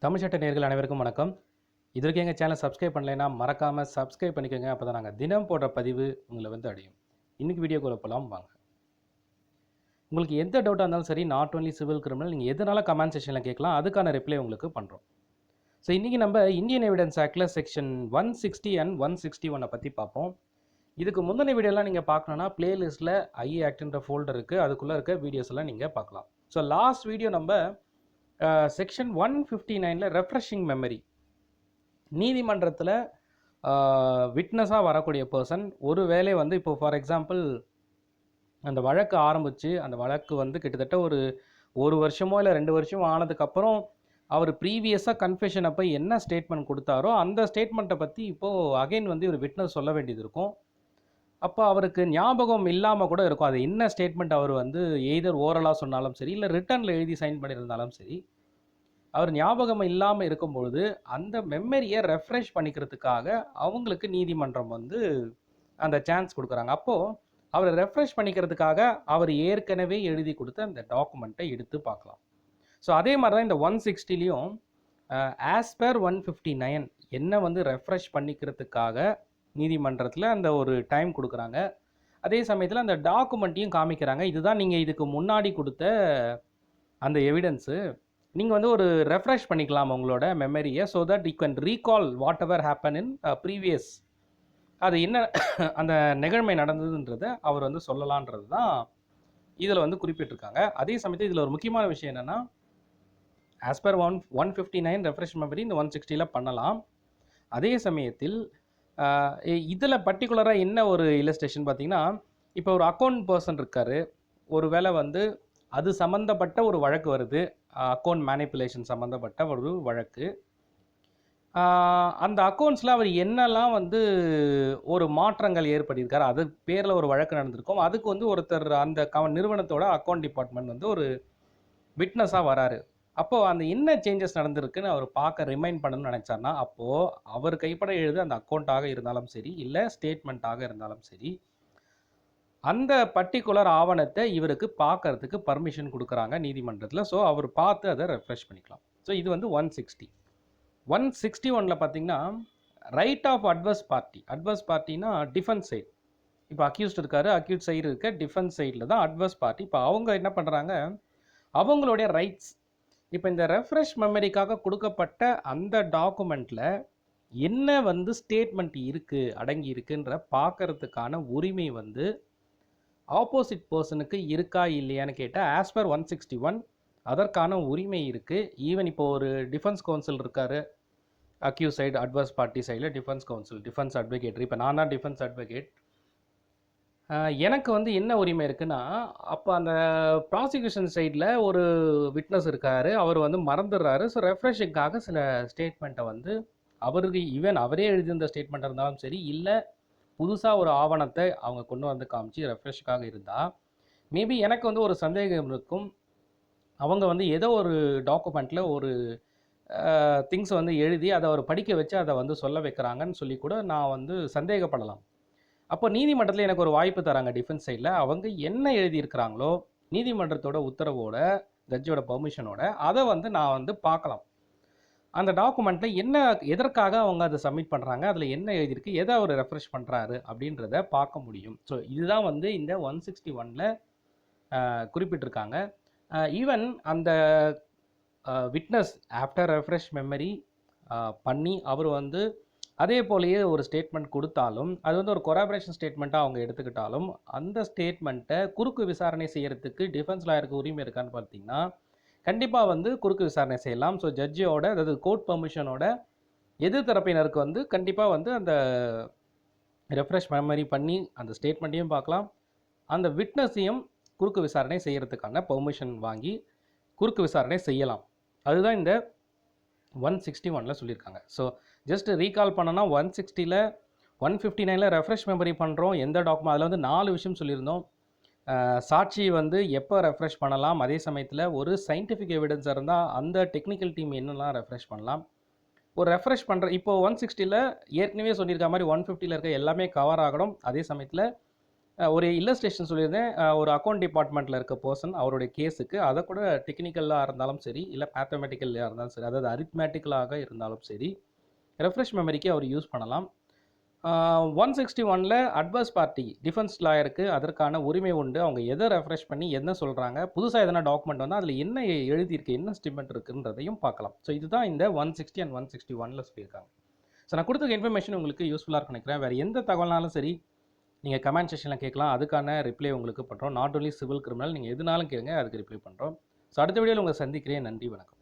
தமிழ் சட்ட நேயர்கள் அனைவருக்கும் வணக்கம். இதுவரைக்கும் எங்கள் சேனலை சப்ஸ்கிரைப் பண்ணலைன்னா மறக்காமல் சப்ஸ்கிரைப் பண்ணிக்கோங்க. அப்போ தான் நாங்கள் தினம் போடுற பதிவு உங்களை வந்து அடையும். இன்றைக்கி வீடியோக்குள்ளே போகலாம் வாங்க. உங்களுக்கு எந்த டவுட்டாக இருந்தாலும் சரி, நாட் ஒன்லி சிவில் கிரிமினல், நீங்கள் எதனால கமெண்ட் செக்ஷனில் கேட்கலாம், அதுக்கான ரிப்ளை உங்களுக்கு பண்ணுறோம். ஸோ இன்றைக்கி நம்ம இந்தியன் எவிடன்ஸ் ஆக்டில் செக்ஷன் 160 அண்ட் 161 பற்றி பார்ப்போம். இதுக்கு முந்தின வீடியோலாம் நீங்கள் பார்க்கணுன்னா பிளேலிஸ்ட்டில் ஐஏ ஆக்ட்ன்ற ஃபோல்டர் இருக்குது, அதுக்குள்ளே இருக்க வீடியோஸ் எல்லாம் நீங்கள் பார்க்கலாம். ஸோ லாஸ்ட் வீடியோ நம்ம செக்ஷன் 159 ரெஃப்ரெஷிங் மெமரி, நீதிமன்றத்தில் விட்னஸாக வரக்கூடிய பர்சன் ஒரு வேளை வந்து இப்போ ஃபார் எக்ஸாம்பிள் அந்த வழக்கு ஆரம்பித்து அந்த வழக்கு வந்து கிட்டத்தட்ட ஒரு வருஷமோ இல்லை 2 வருஷமோ ஆனதுக்கப்புறம் அவர் ப்ரீவியஸாக கன்ஃபெஷன் அப்போ என்ன ஸ்டேட்மெண்ட் கொடுத்தாரோ அந்த ஸ்டேட்மெண்ட்டை பற்றி இப்போது அகைன் வந்து ஒரு விட்னஸ் சொல்ல வேண்டியது இருக்கும். அப்போ அவருக்கு ஞாபகம் இல்லாமல் கூட இருக்கும். அது என்ன ஸ்டேட்மெண்ட் அவர் வந்து எய்தர் ஓரலாக சொன்னாலும் சரி, இல்லை ரிட்டனில் எழுதி சைன் பண்ணியிருந்தாலும் சரி, அவர் ஞாபகம் இல்லாமல் இருக்கும்பொழுது அந்த மெமரியை ரெஃப்ரெஷ் பண்ணிக்கிறதுக்காக அவங்களுக்கு நீதிமன்றம் வந்து அந்த சான்ஸ் கொடுக்குறாங்க. அப்போது அவரை ரெஃப்ரெஷ் பண்ணிக்கிறதுக்காக அவர் ஏற்கனவே எழுதி கொடுத்த அந்த டாக்குமெண்ட்டை எடுத்து பார்க்கலாம். ஸோ அதே மாதிரி தான் இந்த 160லையும் ஆஸ் பர் 159 என்ன வந்து ரெஃப்ரெஷ் பண்ணிக்கிறதுக்காக நீதிமன்றத்தில் அந்த ஒரு டைம் கொடுக்குறாங்க. அதே சமயத்தில் அந்த டாக்குமெண்ட்டையும் காமிக்கிறாங்க. இதுதான் நீங்கள் இதுக்கு முன்னாடி கொடுத்த அந்த எவிடன்ஸு, நீங்கள் வந்து ஒரு ரெஃப்ரெஷ் பண்ணிக்கலாம் உங்களோட மெமரியை, so that you can recall what ever happen in previous, அது என்ன அந்த நிகழ்மை நடந்ததுன்றதை அவர் வந்து சொல்லலான்றது தான் இதில் வந்து குறிப்பிட்டிருக்காங்க. அதே சமயத்தில் இதில் ஒரு முக்கியமான விஷயம் என்னென்னா, ஆஸ் பர் 159 ரெஃப்ரெஷ் மெமரி இந்த 160ல் பண்ணலாம். அதே சமயத்தில் இதில் பர்டிகுலராக என்ன ஒரு இல்லஸ்ட்ரேஷன் பார்த்தீங்கன்னா, இப்போ ஒரு அக்கௌண்ட் பர்சன் இருக்கார், ஒரு வேளை வந்து அது சம்மந்தப்பட்ட ஒரு வழக்கு வருது, அக்கௌண்ட் மேனிப்புலேஷன் சம்மந்தப்பட்ட ஒரு வழக்கு. அந்த அக்கௌண்ட்ஸில் அவர் என்னெல்லாம் வந்து ஒரு மாற்றங்கள் ஏற்படுத்தியிருக்காரு, அது பேரில் ஒரு வழக்கு நடந்திருக்கும். அதுக்கு வந்து ஒருத்தர் அந்த நிறுவனத்தோட அக்கௌண்ட் டிபார்ட்மெண்ட் வந்து ஒரு விட்னஸாக வராரு. அப்போது அந்த என்ன சேஞ்சஸ் நடந்திருக்குன்னு அவர் பார்க்க ரிமைண்ட் பண்ணணும்னு நினச்சார்னா, அப்போது அவர் கைப்பட எழுது அந்த அக்கௌண்ட்டாக இருந்தாலும் சரி, இல்லை ஸ்டேட்மெண்ட்டாக இருந்தாலும் சரி, அந்த பர்டிகுலர் ஆவணத்தை இவருக்கு பார்க்கறதுக்கு பர்மிஷன் கொடுக்குறாங்க நீதிமன்றத்தில். ஸோ அவர் பார்த்து அதை ரெஃப்ரெஷ் பண்ணிக்கலாம். ஸோ இது வந்து 160. 161 பார்த்தீங்கன்னா right of adverse party. Adverse பார்ட்டினா டிஃபென்ஸ் சைடு. இப்போ அக்யூஸ்ட் இருக்காரு, அக்யூஸ்ட் சைடு இருக்க டிஃபென்ஸ் சைடில் தான் அட்வர்ஸ் பார்ட்டி. இப்போ அவங்க என்ன பண்ணுறாங்க, அவங்களுடைய ரைட்ஸ், இப்போ இந்த ரெஃப்ரெஷ் மெமரிக்காக கொடுக்கப்பட்ட அந்த டாக்குமெண்ட்டில் என்ன வந்து ஸ்டேட்மெண்ட் இருக்குது அடங்கி இருக்குன்ற பார்க்கறதுக்கான உரிமை வந்து ஆப்போசிட் பர்சனுக்கு இருக்கா இல்லையான்னு கேட்டால் ஆஸ் பர் 161 அதற்கான உரிமை இருக்குது. ஈவன் இப்போ ஒரு டிஃபென்ஸ் கவுன்சில் இருக்கார், அக்யூஸ் சைடு அட்வர்ஸ் பார்ட்டி சைடில் டிஃபென்ஸ் கவுன்சில், டிஃபென்ஸ் அட்வொகேட். இப்போ நான் தான் டிஃபென்ஸ் அட்வொகேட். எனக்கு வந்து என்ன உரிமை இருக்குன்னா, அப்போ அந்த ப்ராசிக்யூஷன் சைடில் ஒரு விட்னஸ் இருக்கார், அவர் வந்து மறந்துடுறாரு. ஸோ ரெஃப்ரெஷிங்காக சில ஸ்டேட்மெண்ட்டை வந்து அவருக்கு ஈவன் அவரே எழுதியிருந்த ஸ்டேட்மெண்ட்டாக இருந்தாலும் சரி, இல்லை புதுசாக ஒரு ஆவணத்தை அவங்க கொண்டு வந்து காமிச்சு ரெஃப்ரெஷ்க்காக இருந்தால், மேபி எனக்கு வந்து ஒரு சந்தேகம் இருக்கும், அவங்க வந்து ஏதோ ஒரு டாக்குமெண்ட்டில் ஒரு திங்ஸ் வந்து எழுதி அதை அவர் படிக்க வச்சு அதை வந்து சொல்ல வைக்கிறாங்கன்னு சொல்லி கூட நான் வந்து சந்தேகப்படலாம். அப்போ நீதிமன்றத்தில் எனக்கு ஒரு வாய்ப்பு தராங்க டிஃபென்ஸ் சைடில், அவங்க என்ன எழுதியிருக்கிறாங்களோ நீதிமன்றத்தோட உத்தரவோட, ஜட்ஜோட பர்மிஷனோட அதை வந்து நான் வந்து பார்க்கலாம். அந்த டாக்குமெண்ட்டில் என்ன, எதற்காக அவங்க அதை சப்மிட் பண்ணுறாங்க, அதில் என்ன எழுதியிருக்கு, எதை அவர் ரெஃப்ரெஷ் பண்ணுறாரு அப்படின்றத பார்க்க முடியும். ஸோ இதுதான் வந்து இந்த 161ல் குறிப்பிட்டிருக்காங்க. ஈவன் அந்த விட்னஸ் ஆஃப்டர் ரெஃப்ரெஷ் மெமரி பண்ணி அவர் வந்து அதே போலேயே ஒரு ஸ்டேட்மெண்ட் கொடுத்தாலும், அது வந்து ஒரு கொராபரேஷன் ஸ்டேட்மெண்ட்டாக அவங்க எடுத்துக்கிட்டாலும், அந்த ஸ்டேட்மெண்ட்டை குறுக்கு விசாரணை செய்கிறதுக்கு டிஃபென்ஸ் லாயருக்கு உரிமை இருக்கான்னு பார்த்தீங்கன்னா கண்டிப்பாக வந்து குறுக்கு விசாரணை செய்யலாம். ஸோ ஜட்ஜியோட, அதாவது கோர்ட் பர்மிஷனோட எதிர் தரப்பினருக்கு வந்து கண்டிப்பாக வந்து அந்த ரெஃப்ரெஷ் மெமரி பண்ணி அந்த ஸ்டேட்மெண்ட்டையும் பார்க்கலாம், அந்த விட்னஸையும் குறுக்கு விசாரணை செய்கிறதுக்கான பெர்மிஷன் வாங்கி குறுக்கு விசாரணை செய்யலாம். அதுதான் இந்த 161ல் சொல்லியிருக்காங்க. ஸோ ஜஸ்ட் ரீகால் பண்ணோன்னா 160ல் 159ல் ரெஃப்ரெஷ் மெமரி பண்ணுறோம். எந்த டாக்குமெண்ட், அதில் வந்து 4 விஷயம் சொல்லியிருந்தோம். சாட்சி வந்து எப்போ ரெஃப்ரெஷ் பண்ணலாம், அதே சமயத்தில் ஒரு சயின்டிஃபிக் எவிடன்ஸ் இருந்தால் அந்த டெக்னிக்கல் டீம் என்னெல்லாம் ரெஃப்ரெஷ் பண்ணலாம், ஒரு ரெஃப்ரெஷ் பண்ணுற இப்போ 160ல் ஏற்கனவே சொல்லியிருக்க மாதிரி 150ல் இருக்க எல்லாமே கவர் ஆகணும். அதே சமயத்தில் ஒரு இல்லஸ்ட்ரேஷன் சொல்லியிருந்தேன். ஒரு அக்கவுண்ட் டிபார்ட்மெண்ட்டில் இருக்க பர்சன் அவருடைய கேஸுக்கு அதை கூட டெக்னிக்கலாக இருந்தாலும் சரி, இல்லை மேத்தமெட்டிக்கலாக இருந்தாலும் சரி, அதாவது அரித்மேட்டிக்கலாக இருந்தாலும் சரி, ரெஃப்ரெஷ் மெமரிக்கு அவர் யூஸ் பண்ணலாம். 161ல் அட்வர்ஸ் பார்ட்டி டிஃபென்ஸ் லாயருக்கு அதற்கான உரிமை உண்டு. அவங்க எதை ரெஃப்ரெஷ் பண்ணி என்ன சொல்கிறாங்க, புதுசாக எதனா டாக்குமெண்ட் வந்தால் அதில் என்ன எழுதியிருக்கு, என்ன ஸ்டேட்மெண்ட் இருக்குன்றதையும் பார்க்கலாம். ஸோ இதுதான் இந்த 160 அண்ட் 161ல் சொல்லியிருக்காங்க. ஸோ நான் கொடுத்த இன்ஃபர்மேஷன் உங்களுக்கு யூஸ்ஃபுல்லாக இருக்குன்னு நினைக்கிறேன். வேறு எந்த தகவல்னாலும் சரி நீங்கள் கமெண்ட் செக்ஷனில் கேட்கலாம். அதுக்கான ரிப்ளை உங்களுக்கு பண்ணுறோம். நாட் ஒன்லி சிவில் கிரிமினல், நீங்கள் எதுனாலும் கேளுங்க, அதுக்கு ரிப்ளை பண்ணுறோம். ஸோ அடுத்த வீடியோவில் உங்களை சந்திக்கிறேன். நன்றி, வணக்கம்.